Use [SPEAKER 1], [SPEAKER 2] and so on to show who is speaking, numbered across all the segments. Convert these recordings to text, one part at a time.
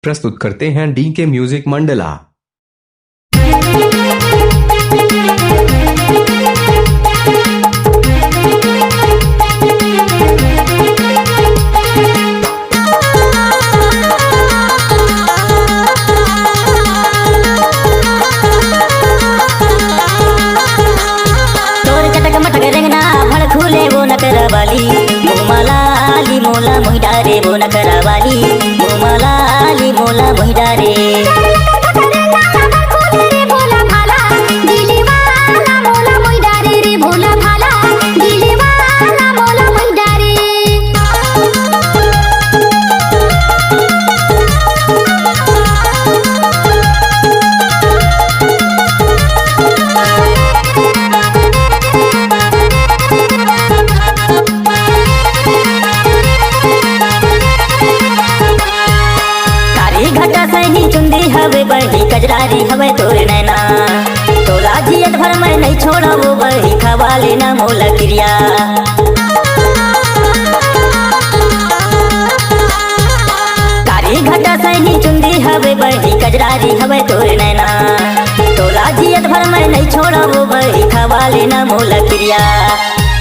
[SPEAKER 1] प्रस्तुत करते हैं डीके म्यूजिक मंडला।
[SPEAKER 2] वो न करवाली मोमालाली मोला मोहिडारे वो न करवाली मोमालाली मोला मोहिडारे हवे बही कजरारी हवे तोरे नैना तोला जियत भर मैं नहीं छोड़ा वो बही खवा लेना मोला क्रिया कारी घटा सैनी चुंदी हवे बही कजरारी हवे तोरे नैना तोला जियत भर मैं नहीं छोड़ा वो बही खवा लेना मोला क्रिया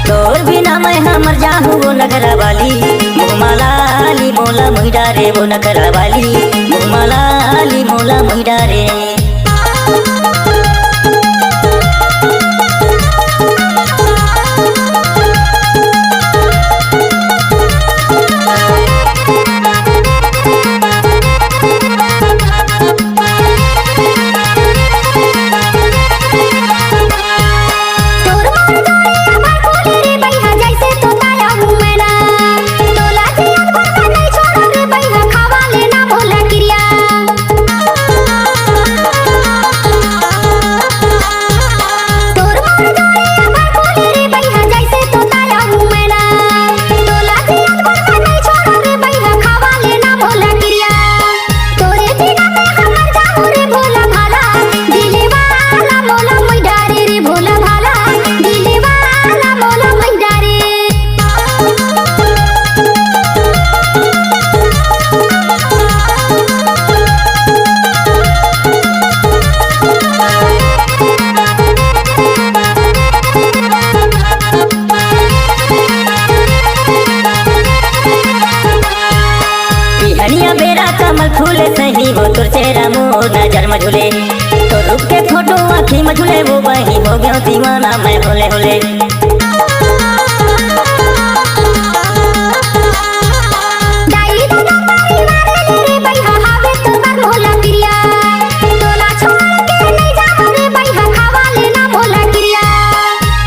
[SPEAKER 2] तोर बिना मैं हमर जाहूँ वो नगरा वाली मोमालाली मोला मोहिडारे वो नगरा वाली मोमालाली मोला मोहिडारे कमल फूले सही वो तुर चेहरा मोर नजर में झूले तो रूप के फोटो आँखी में झूले वो वही हो गया दीवाना मैं होले होले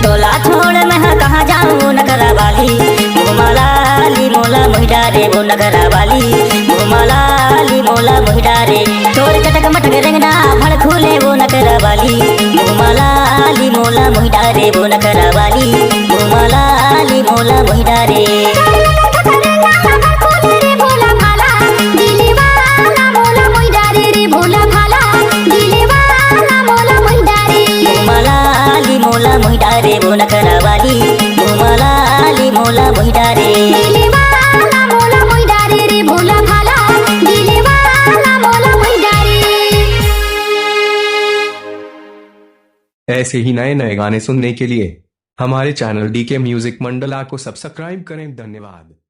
[SPEAKER 2] तोला छोड़ मैं कहाँ जाऊँ नगरा वाली मोमालाली मोला मोहिडारे वो नगरा वाली मोमालाली मोला मोहिडारे तोर चटक मटक रंगना भड़ खुले वो नगरा वाली मोमालाली मोला मोहिडारे वो नगरा वाली मोमालाली मोला मोहिडारे मोला मोहिडारे वो नगरा वाली मोमालाली मोला मोहिडारे
[SPEAKER 1] ऐसे ही नए नए गाने सुनने के लिए हमारे चैनल डीके म्यूजिक मंडला को सब्सक्राइब करें। धन्यवाद।